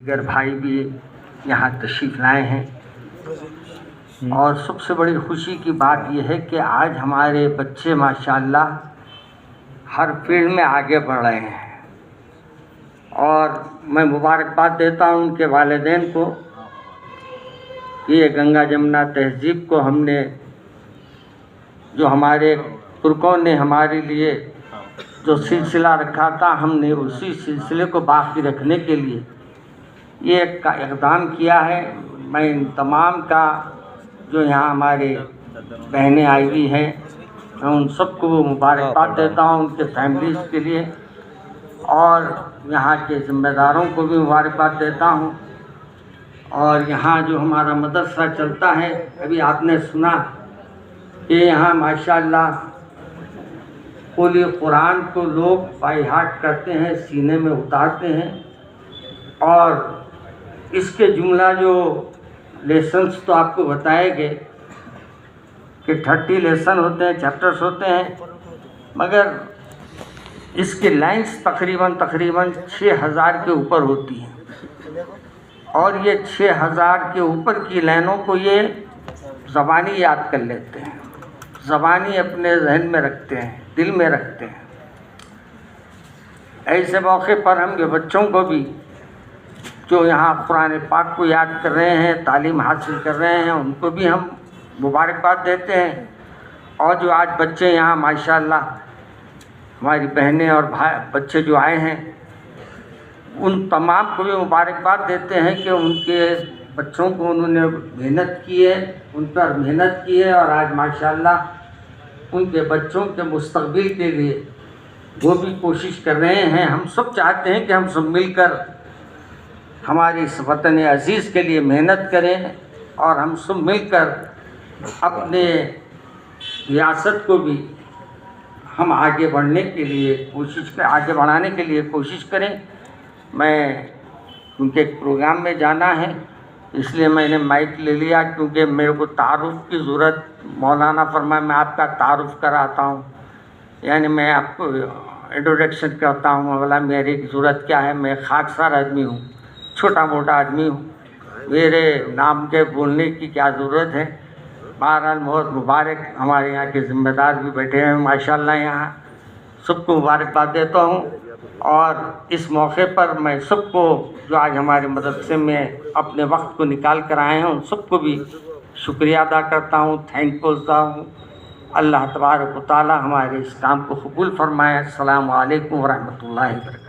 دیگر بھائی بھی یہاں تشریف لائے ہیں، اور سب سے بڑی خوشی کی بات یہ ہے کہ آج ہمارے بچے ماشاءاللہ ہر فیلڈ میں آگے بڑھ رہے ہیں، اور میں مبارکباد دیتا ہوں ان کے والدین کو کہ یہ گنگا جمنا تہذیب کو ہم نے، جو ہمارے ترکوں نے ہمارے لیے جو سلسلہ رکھا تھا، ہم نے اسی سلسلے کو باقی رکھنے کے لیے یہ ایک اقدام کیا ہے۔ میں ان تمام کا جو یہاں ہمارے بہنیں آئی ہوئی ہیں، میں ان سب کو مبارکباد دیتا ہوں، ان کے فیملیز کے لیے، اور یہاں کے ذمہ داروں کو بھی مبارکباد دیتا ہوں۔ اور یہاں جو ہمارا مدرسہ چلتا ہے، ابھی آپ نے سنا کہ یہاں ماشاءاللہ کل قرآن کو لوگ بائی ہارٹ کرتے ہیں، سینے میں اتارتے ہیں، اور اس کے جملہ جو لیسنس تو آپ کو بتائے گئے کہ 30 لیسن ہوتے ہیں، چیپٹرز ہوتے ہیں، مگر اس کے لائنس تقریباً 6000 کے اوپر ہوتی ہیں، اور یہ 6000 کے اوپر کی لائنوں کو یہ زبانی یاد کر لیتے ہیں، زبانی اپنے ذہن میں رکھتے ہیں، دل میں رکھتے ہیں۔ ایسے موقع پر ہم یہ بچوں کو بھی جو یہاں قرآن پاک کو یاد کر رہے ہیں، تعلیم حاصل کر رہے ہیں، ان کو بھی ہم مبارکباد دیتے ہیں، اور جو آج بچے یہاں ماشاءاللہ ہماری بہنیں اور بچے جو آئے ہیں، ان تمام کو بھی مبارکباد دیتے ہیں کہ ان کے بچوں کو انہوں نے محنت کی ہے، ان پر محنت کی ہے، اور آج ماشاءاللہ ان کے بچوں کے مستقبل کے لیے وہ بھی کوشش کر رہے ہیں۔ ہم سب چاہتے ہیں کہ ہم سب مل کر ہماری اس وطن عزیز کے لیے محنت کریں، اور ہم سب مل کر اپنے ریاست کو بھی ہم آگے بڑھنے کے لیے آگے بڑھانے کے لیے کوشش کریں۔ میں ان کے پروگرام میں جانا ہے، اس لیے میں نے مائک لے لیا، کیونکہ میرے کو تعارف کی ضرورت، مولانا فرمایا میں آپ کا تعارف کراتا ہوں، یعنی میں آپ کو انٹروڈکشن کرتا ہوں، مولا میری ضرورت کیا ہے، میں خاکسار آدمی ہوں، چھوٹا موٹا آدمی ہوں، میرے نام کے بولنے کی کیا ضرورت ہے۔ بہرحال بہت مبارک، ہمارے یہاں کے ذمہ دار بھی بیٹھے ہیں ماشاءاللہ، یہاں سب کو مبارکباد دیتا ہوں، اور اس موقع پر میں سب کو جو آج ہمارے مدرسے میں اپنے وقت کو نکال کر آئے ہیں، ان سب کو بھی شکریہ ادا کرتا ہوں، تھینک بولتا ہوں۔ اللہ تبارک و تعالی ہمارے اس کام کو قبول فرمائے۔ السلام علیکم ورحمۃ اللہ وبرکاتہ۔